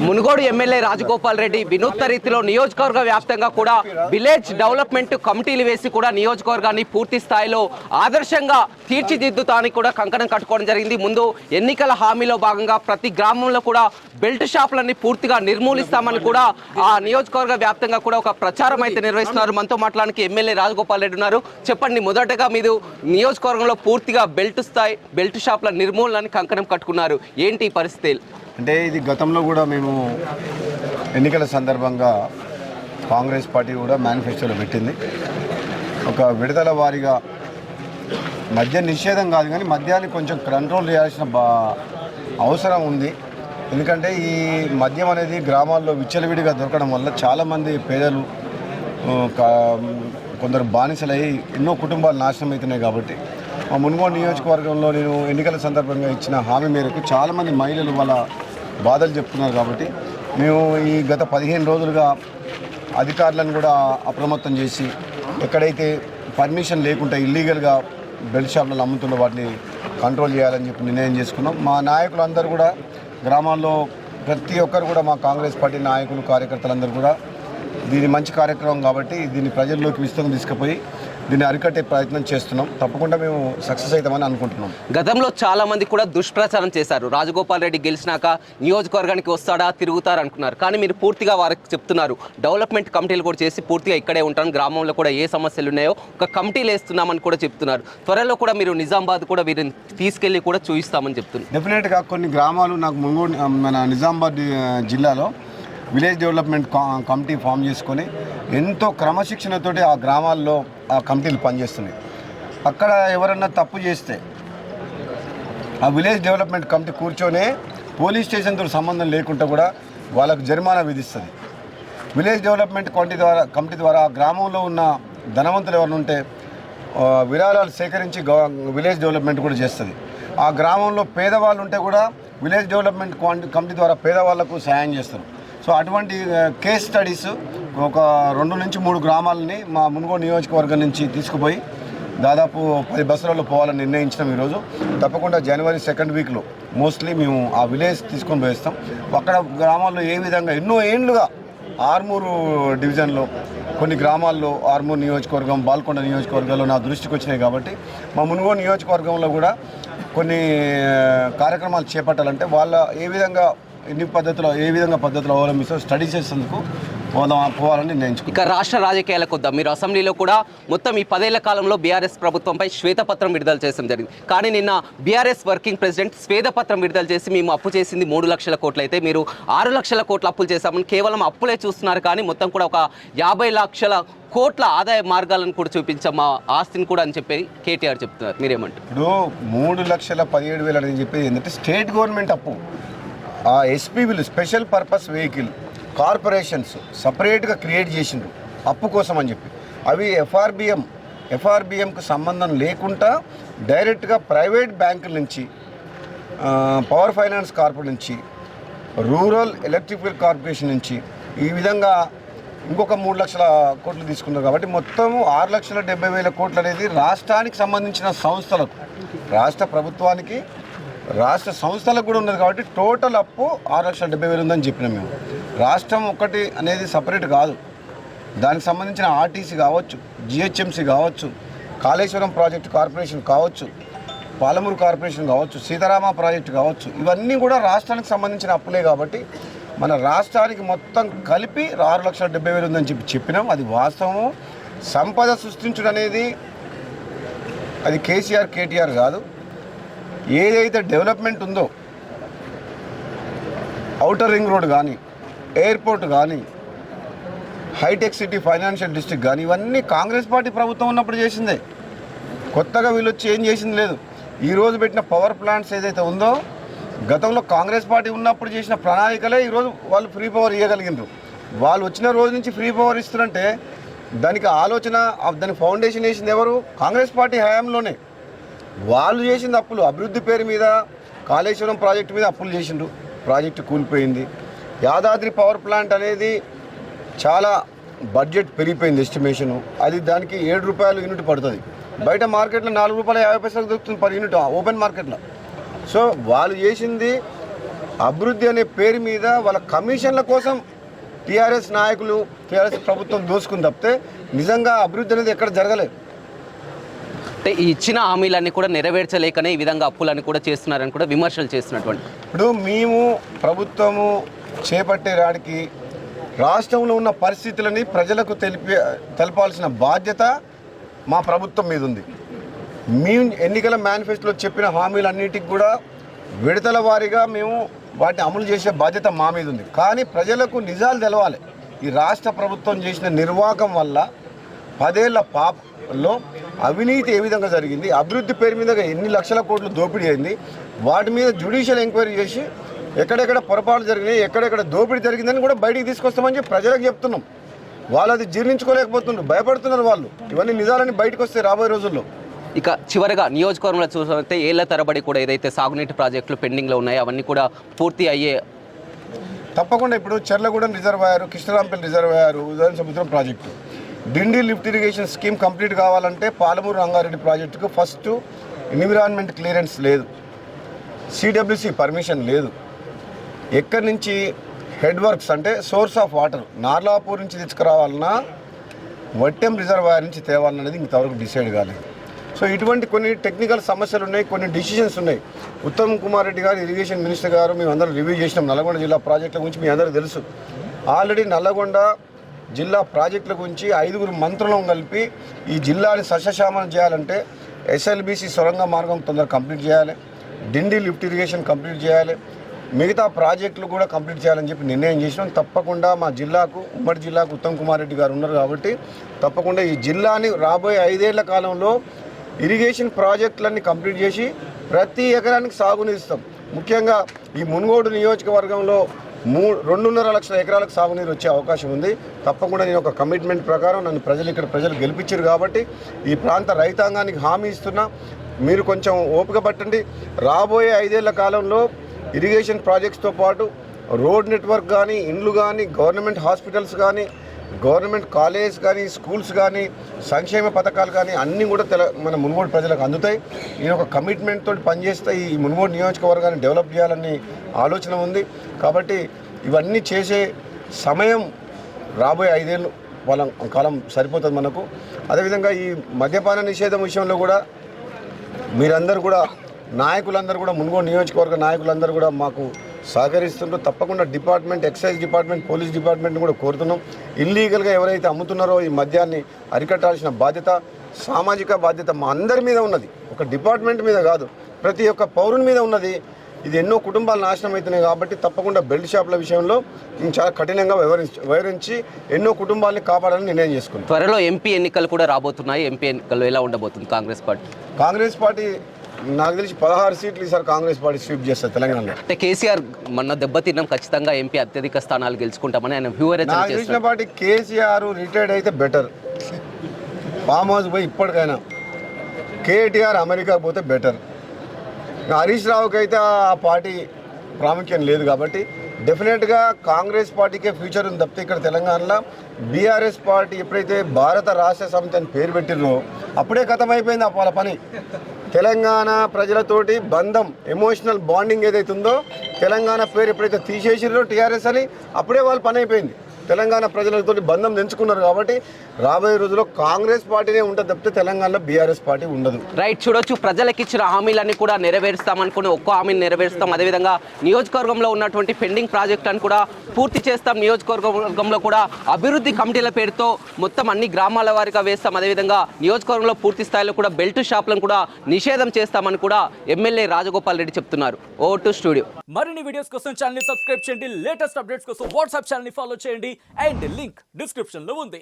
Munugode MLA Rajagopal Reddy వినూత్న రీతిలో నియోజకవర్గ వ్యాప్తంగా కూడా విలేజ్ డెవలప్మెంట్ కమిటీలు వేసి కూడా నియోజకవర్గాన్ని పూర్తి స్థాయిలో ఆదర్శంగా తీర్చిదిద్దుతానికి కూడా కంకణం కట్టుకోవడం జరిగింది. ముందు ఎన్నికల హామీలో భాగంగా ప్రతి గ్రామంలో కూడా బెల్ట్ షాపులన్నీ పూర్తిగా నిర్మూలిస్తామని కూడా ఆ నియోజకవర్గ వ్యాప్తంగా కూడా ఒక ప్రచారం అయితే నిర్వహిస్తున్నారు. మనతో మాట్లాడడానికి ఎమ్మెల్యే రాజగోపాల్ రెడ్డి ఉన్నారు. చెప్పండి, మొదటగా మీరు నియోజకవర్గంలో పూర్తిగా బెల్ట్ షాపుల నిర్మూలనని కంకణం కట్టుకున్నారు. ఏంటి ఈ పరిస్థితి? అంటే ఇది గతంలో కూడా మేము ఎన్నికల సందర్భంగా కాంగ్రెస్ పార్టీ కూడా మేనిఫెస్టోలో పెట్టింది. ఒక విడతల వారీగా మద్య నిషేధం కాదు కానీ మద్యాన్ని కొంచెం కంట్రోల్ చేయాల్సిన అవసరం ఉంది. ఎందుకంటే ఈ మద్యం అనేది గ్రామాల్లో విచ్చలవిడిగా దొరకడం వల్ల చాలామంది పేదలు కొందరు బానిసలై ఎన్నో కుటుంబాలు నాశనం అవుతున్నాయి. కాబట్టి మా మునుగోడు నియోజకవర్గంలో నేను ఎన్నికల సందర్భంగా ఇచ్చిన హామీ మేరకు చాలామంది మహిళలు వాళ్ళ బాధలు చెప్తున్నారు. కాబట్టి మేము ఈ గత 15 రోజులుగా అధికారులను కూడా అప్రమత్తం చేసి ఎక్కడైతే పర్మిషన్ లేకుండా ఇల్లీగల్గా బెల్ట్ షాపులను అమ్ముతున్న వాటిని కంట్రోల్ చేయాలని చెప్పి నిర్ణయం చేసుకున్నాం. మా నాయకులందరూ కూడా గ్రామాల్లో ప్రతి ఒక్కరు కూడా మా కాంగ్రెస్ పార్టీ నాయకులు కార్యకర్తలందరూ కూడా దీని మంచి కార్యక్రమం కాబట్టి దీన్ని ప్రజల్లోకి విస్తృతంగా తీసుకుపోయి దీన్ని అరికట్టే ప్రయత్నం చేస్తున్నాం. తప్పకుండా మేము సక్సెస్ అవుతామని అనుకుంటున్నాం. గతంలో చాలా మంది కూడా దుష్ప్రచారం చేశారు. రాజగోపాల్ రెడ్డి గెలిచినాక నియోజకవర్గానికి వస్తాడా, తిరుగుతారు అనుకున్నారు. కానీ మీరు పూర్తిగా వారికి చెప్తున్నారు డెవలప్మెంట్ కమిటీలు కూడా చేసి పూర్తిగా ఇక్కడే ఉంటాను, గ్రామంలో కూడా ఏ సమస్యలు ఉన్నాయో ఒక కమిటీలు వేస్తున్నామని కూడా చెప్తున్నారు. త్వరలో కూడా మీరు నిజామాబాద్ కూడా వీరిని తీసుకెళ్లి కూడా చూపిస్తామని చెప్తున్నారు. డెఫినెట్గా కొన్ని గ్రామాలు నాకు మన నిజామాబాద్ జిల్లాలో విలేజ్ డెవలప్మెంట్ కమిటీ ఫామ్ చేసుకొని ఎంతో క్రమశిక్షణతోటి ఆ గ్రామాల్లో ఆ కమిటీలు పనిచేస్తున్నాయి. అక్కడ ఎవరన్నా తప్పు చేస్తే ఆ విలేజ్ డెవలప్మెంట్ కమిటీ కూర్చొని పోలీస్ స్టేషన్తో సంబంధం లేకుండా కూడా వాళ్ళకు జరిమానా విధిస్తుంది. విలేజ్ డెవలప్మెంట్ కమిటీ ద్వారా ఆ గ్రామంలో ఉన్న ధనవంతులు ఎవరు ఉంటే విరాళాలు సేకరించి విలేజ్ డెవలప్మెంట్ కూడా చేస్తుంది. ఆ గ్రామంలో పేదవాళ్ళు ఉంటే కూడా విలేజ్ డెవలప్మెంట్ కమిటీ ద్వారా పేదవాళ్లకు సాయం చేస్తారు. సో అటువంటి కేస్ స్టడీస్ ఒక 2 నుంచి 3 గ్రామాలని మా మునుగోడు నియోజకవర్గం నుంచి తీసుకుపోయి దాదాపు 10 బస్సులలో పోవాలని నిర్ణయించినాం. ఈరోజు తప్పకుండా జనవరి 2nd వీక్లో మోస్ట్లీ మేము ఆ విలేజ్ తీసుకొని పోయిస్తాం. అక్కడ గ్రామాల్లో ఏ విధంగా ఎన్నో ఏండ్లుగా ఆర్మూరు డివిజన్లో కొన్ని గ్రామాల్లో ఆర్మూరు నియోజకవర్గం, బాల్కొండ నియోజకవర్గాల్లో నా దృష్టికి వచ్చినాయి. కాబట్టి మా మునుగోడు నియోజకవర్గంలో కూడా కొన్ని కార్యక్రమాలు చేపట్టాలంటే వాళ్ళ ఏ విధంగా పద్ధతులు అవలంబిస్తూ స్టడీ చేసేందుకు పోవాలని నిర్ణయించుకున్నాం. ఇక రాష్ట్ర రాజకీయాలకు వద్దాం. మీరు అసెంబ్లీలో కూడా మొత్తం ఈ 10 ఏళ్ల కాలంలో బీఆర్ఎస్ ప్రభుత్వంపై శ్వేతపత్రం విడుదల చేయడం జరిగింది. కానీ నిన్న బీఆర్ఎస్ వర్కింగ్ ప్రెసిడెంట్ శ్వేతపత్రం విడుదల చేసి మేము అప్పు చేసింది 3 లక్షల కోట్లు అయితే మీరు 6 లక్షల కోట్ల అప్పులు చేశామని కేవలం అప్పులే చూస్తున్నారు. కానీ మొత్తం కూడా ఒక 50 లక్షల కోట్ల ఆదాయ మార్గాలను కూడా చూపించాం మా ఆస్తిని కూడా అని చెప్పి కేటీఆర్ చెప్తున్నారు. మీరేమంటారు? ఇప్పుడు 3,17,000 అని చెప్పేది ఏంటంటే స్టేట్ గవర్నమెంట్ అప్పు, ఆ ఎస్పీవీలు స్పెషల్ పర్పస్ వెహికల్ కార్పొరేషన్స్ సపరేట్గా క్రియేట్ చేసిండ్రు అప్పు కోసం అని చెప్పి. అవి ఎఫ్ఆర్బిఎంకు సంబంధం లేకుండా డైరెక్ట్గా ప్రైవేట్ బ్యాంకుల నుంచి, పవర్ ఫైనాన్స్ కార్పొరేషన్ నుంచి, రూరల్ ఎలక్ట్రికల్ కార్పొరేషన్ నుంచి ఈ విధంగా ఇంకొక 3 లక్షల కోట్లు తీసుకున్నారు. కాబట్టి మొత్తం 6,70,000 కోట్లు అనేది రాష్ట్రానికి సంబంధించిన సంస్థలకు, రాష్ట్ర ప్రభుత్వానికి, రాష్ట్ర సంస్థలకు కూడా ఉన్నది. కాబట్టి టోటల్ అప్పు 6,70,000 ఉందని చెప్పినాం మేము. రాష్ట్రం ఒకటి అనేది సపరేట్ కాదు, దానికి సంబంధించిన ఆర్టీసీ కావచ్చు, జిహెచ్ఎంసీ కావచ్చు, కాళేశ్వరం ప్రాజెక్టు కార్పొరేషన్ కావచ్చు, పాలమూరు కార్పొరేషన్ కావచ్చు, సీతారామ ప్రాజెక్టు కావచ్చు, ఇవన్నీ కూడా రాష్ట్రానికి సంబంధించిన అప్పులే. కాబట్టి మన రాష్ట్రానికి మొత్తం కలిపి 6,70,000 ఉందని చెప్పినాం. అది వాస్తవము. సంపద సృష్టించడం అనేది అది కేటీఆర్ కాదు. ఏదైతే డెవలప్మెంట్ ఉందో, ఔటర్ రింగ్ రోడ్ కానీ, ఎయిర్పోర్ట్ కానీ, హైటెక్ సిటీ ఫైనాన్షియల్ డిస్ట్రిక్ట్ కానీ, ఇవన్నీ కాంగ్రెస్ పార్టీ ప్రభుత్వం ఉన్నప్పుడు చేసిందే. కొత్తగా వీళ్ళు వచ్చి ఏం చేసింది లేదు. ఈరోజు పెట్టిన పవర్ ప్లాంట్స్ ఏదైతే ఉందో గతంలో కాంగ్రెస్ పార్టీ ఉన్నప్పుడు చేసిన ప్రణాళికలే ఈరోజు వాళ్ళు ఫ్రీ పవర్ ఇవ్వగలిగినారు. వాళ్ళు వచ్చిన రోజు నుంచి ఫ్రీ పవర్ ఇస్తున్నారంటే దానికి ఆలోచన, దాని ఫౌండేషన్ వేసింది ఎవరు? కాంగ్రెస్ పార్టీ హయాంలోనే. వాళ్ళు చేసిన అప్పులు అభివృద్ధి పేరు మీద కాళేశ్వరం ప్రాజెక్టు మీద అప్పులు చేసిండ్రు, ప్రాజెక్టు కూలిపోయింది. యాదాద్రి పవర్ ప్లాంట్ అనేది చాలా బడ్జెట్ పెరిగిపోయింది ఎస్టిమేషను. అది దానికి 7 రూపాయలు యూనిట్ పడుతుంది. బయట మార్కెట్లో 4 రూపాయల 50 పైసలకు దొరుకుతుంది పర్ యూనిట్ ఓపెన్ మార్కెట్లో. సో వాళ్ళు చేసింది అభివృద్ధి అనే పేరు మీద వాళ్ళ కమిషన్ల కోసం టీఆర్ఎస్ నాయకులు టీఆర్ఎస్ ప్రభుత్వం దోసుకుని తప్పితే నిజంగా అభివృద్ధి అనేది ఎక్కడ జరగలేదు. అంటే ఈ ఇచ్చిన హామీలన్నీ కూడా నెరవేర్చలేకనే ఈ విధంగా అప్పులన్నీ కూడా చేస్తున్నారని కూడా విమర్శలు చేస్తున్నటువంటి. ఇప్పుడు మేము ప్రభుత్వము చేపట్టే రాడికి రాష్ట్రంలో ఉన్న పరిస్థితులని ప్రజలకు తెలపాల్సిన బాధ్యత మా ప్రభుత్వం మీద ఉంది. మేము ఎన్నికల మేనిఫెస్టోలో చెప్పిన హామీలన్నిటికి కూడా విడతల వారీగా మేము వాటిని అమలు చేసే బాధ్యత మా మీద ఉంది. కానీ ప్రజలకు నిజాలు తెలవాలి. ఈ రాష్ట్ర ప్రభుత్వం చేసిన నిర్వాహకం వల్ల 10 ఏళ్ల పాపలో అవినీతి ఏ విధంగా జరిగింది, అభివృద్ధి పేరు మీద ఎన్ని లక్షల కోట్లు దోపిడీ అయింది, వాటి మీద జ్యుడిషియల్ ఎంక్వైరీ చేసి ఎక్కడెక్కడ పొరపాటు జరిగినాయి, ఎక్కడెక్కడ దోపిడీ జరిగిందని కూడా బయటికి తీసుకొస్తామని చెప్పి ప్రజలకు చెప్తున్నాం. వాళ్ళు అది జీర్ణించుకోలేకపోతున్నారు, భయపడుతున్నారు. వాళ్ళు ఇవన్నీ నిజాలని బయటకు వస్తాయి రాబోయే రోజుల్లో. ఇక చివరిగా నియోజకవర్గంలో చూసినట్లయితే ఏళ్ల తరబడి కూడా ఏదైతే సాగునీటి ప్రాజెక్టులు పెండింగ్లో ఉన్నాయో అవన్నీ కూడా పూర్తి అయ్యే తప్పకుండా. ఇప్పుడు చెర్లగూడెం రిజర్వాయర్, కృష్ణరాంపల్లి రిజర్వాయర్, ఉదయం సముద్రం ప్రాజెక్టు, డిండి లిఫ్ట్ ఇరిగేషన్ స్కీమ్ కంప్లీట్ కావాలంటే పాలమూరు రంగారెడ్డి ప్రాజెక్టుకు ఫస్ట్ ఎన్విరాన్మెంట్ క్లియరెన్స్ లేదు, సిడబ్ల్యూసి పర్మిషన్ లేదు. ఎక్కడి నుంచి హెడ్ వర్క్స్ అంటే సోర్స్ ఆఫ్ వాటర్ నార్లాపూర్ నుంచి తీసుకురావాలన్నా వట్టెం రిజర్వాయర్ నుంచి తేవాలన్నది ఇంతవరకు డిసైడ్ కాలేదు. సో ఇటువంటి కొన్ని టెక్నికల్ సమస్యలు ఉన్నాయి, కొన్ని డిసిషన్స్ ఉన్నాయి. ఉత్తమ్ కుమార్ రెడ్డి గారు ఇరిగేషన్ మినిస్టర్ గారు మేము అందరం రివ్యూ చేసినాం. నల్లగొండ జిల్లా ప్రాజెక్టుల గురించి మీ అందరికీ తెలుసు. ఆల్రెడీ నల్లగొండ జిల్లా ప్రాజెక్టుల గురించి 5 మంత్రులను కలిపి ఈ జిల్లాని సస్యశ్యామలం చేయాలంటే ఎస్ఎల్బీసీ సొరంగ మార్గం తొందరగా కంప్లీట్ చేయాలి, డిండి లిఫ్ట్ ఇరిగేషన్ కంప్లీట్ చేయాలి, మిగతా ప్రాజెక్టులు కూడా కంప్లీట్ చేయాలని చెప్పి నిర్ణయం చేసినాం. తప్పకుండా మా జిల్లాకు, ఉమ్మడి జిల్లాకు ఉత్తమ్ కుమార్ రెడ్డి గారు ఉన్నారు కాబట్టి తప్పకుండా ఈ జిల్లాని రాబోయే 5 ఏళ్ల కాలంలో ఇరిగేషన్ ప్రాజెక్టులన్నీ కంప్లీట్ చేసి ప్రతి ఎకరానికి సాగునీరు ఇస్తాం. ముఖ్యంగా ఈ మునుగోడు నియోజకవర్గంలో 2.5 లక్షల ఎకరాలకు సాగునీరు వచ్చే అవకాశం ఉంది. తప్పకుండా నేను ఒక కమిట్మెంట్ ప్రకారం నన్ను ప్రజలు గెలిపించారు కాబట్టి ఈ ప్రాంత రైతాంగానికి హామీ ఇస్తున్నా. మీరు కొంచెం ఓపిక పట్టండి. రాబోయే 5 ఏళ్ల కాలంలో ఇరిగేషన్ ప్రాజెక్ట్స్తో పాటు రోడ్ నెట్వర్క్ కానీ, ఇండ్లు కానీ, గవర్నమెంట్ హాస్పిటల్స్ కానీ, గవర్నమెంట్ కాలేజ్ కానీ, స్కూల్స్ కానీ, సంక్షేమ పథకాలు కానీ అన్నీ కూడా మన మునుగోడు ప్రజలకు అందుతాయి. నేను ఒక కమిట్మెంట్ తోటి పనిచేస్తే ఈ మునుగోడు నియోజకవర్గాన్ని డెవలప్ చేయాలని ఆలోచన ఉంది. కాబట్టి ఇవన్నీ చేసే సమయం రాబోయే 5 ఏళ్ళు వాళ్ళ కాలం సరిపోతుంది మనకు. అదేవిధంగా ఈ మద్యపాన నిషేధం విషయంలో కూడా మీరందరూ కూడా నాయకులందరూ కూడా మునుగోడు నియోజకవర్గ నాయకులందరూ కూడా మాకు సహకరిస్తుంటారు. తప్పకుండా డిపార్ట్మెంట్, ఎక్సైజ్ డిపార్ట్మెంట్, పోలీస్ డిపార్ట్మెంట్ని కూడా కోరుతున్నాం. ఇల్లీగల్గా ఎవరైతే అమ్ముతున్నారో ఈ మద్యాన్ని అరికట్టాల్సిన బాధ్యత, సామాజిక బాధ్యత మా అందరి మీద ఉన్నది. ఒక డిపార్ట్మెంట్ మీద కాదు, ప్రతి ఒక్క పౌరుని మీద ఉన్నది. ఇది ఎన్నో కుటుంబాలు నాశనం అవుతున్నాయి కాబట్టి తప్పకుండా బెల్ట్ షాపుల విషయంలో మేము చాలా కఠినంగా వ్యవహరించి ఎన్నో కుటుంబాలని కాపాడాలని నిర్ణయం చేసుకున్నాం. త్వరలో ఎంపీ ఎన్నికలు కూడా రాబోతున్నాయి. ఎంపీ ఎన్నికలు ఎలా ఉండబోతుంది కాంగ్రెస్ పార్టీ? నాకు తెలిసి 16 సీట్లు ఈసారి కాంగ్రెస్ పార్టీ స్వీప్ చేస్తారు తెలంగాణలో. అంటే కేసీఆర్ మొన్న దెబ్బతిన్నాం, ఖచ్చితంగా ఎంపీ అత్యధిక స్థానాలు గెలుచుకుంటామని ఆయన నాకు తెలిసిన పార్టీ కేసీఆర్ రిటైర్డ్ అయితే బెటర్, ఫామ్ హౌస్ పోయి ఇప్పటికైనా. కేటీఆర్ అమెరికా పోతే బెటర్. హరీష్ రావుకి అయితే ఆ పార్టీ ప్రాముఖ్యం లేదు కాబట్టి డెఫినెట్గా కాంగ్రెస్ పార్టీకే ఫ్యూచర్ ఉంది తప్పితే ఇక్కడ తెలంగాణలో బీఆర్ఎస్ పార్టీ ఎప్పుడైతే భారత రాష్ట్ర సమితి అని పేరు పెట్టిర్రో అప్పుడే ఖతమైపోయింది వాళ్ళ పని. తెలంగాణ ప్రజలతోటి బంధం, ఎమోషనల్ బాండింగ్ ఏదైతే ఉందో, తెలంగాణ పేరు ఎప్పుడైతే తీసేసిర్రో టీఆర్ఎస్ అని అప్పుడే వాళ్ళ పని అయిపోయింది. తెలంగాణ ప్రజలతో బంధం తెంచుకున్నారు కాబట్టి రాబోయే రోజుల్లో కాంగ్రెస్ పార్టీనే ఉంటుంది తప్పితే తెలంగాణలో బీఆర్ఎస్ పార్టీ ఉండదు. రైట్, చూడొచ్చు. ప్రజలకు ఇచ్చిన హామీలన్నీ కూడా నెరవేరుస్తామనుకుని ఒక్క హామీని నెరవేరుస్తాం. అదేవిధంగా నియోజకవర్గంలో ఉన్నటువంటి పెండింగ్ ప్రాజెక్టులను కూడా పూర్తి చేస్తాం. నియోజకవర్గంలో కూడా అభివృద్ధి కమిటీల పేరుతో మొత్తం అన్ని గ్రామాల వారిగా వేస్తాం. అదేవిధంగా నియోజకవర్గంలో పూర్తి స్థాయిలో కూడా బెల్ట్ షాపులను కూడా నిషేధం చేస్తామని కూడా ఎమ్మెల్యే రాజగోపాల్ రెడ్డి చెప్తున్నారు. Over to studio. మరిన్ని వీడియోస్ కోసం ఛానల్ ని సబ్స్క్రైబ్ చేయండి. లేటెస్ట్ అప్డేట్స్ కోసం వాట్సాప్ ఛానల్ ని ఫాలో చేయండి. అండ్ లింక్ డిస్క్రిప్షన్ లో ఉంది.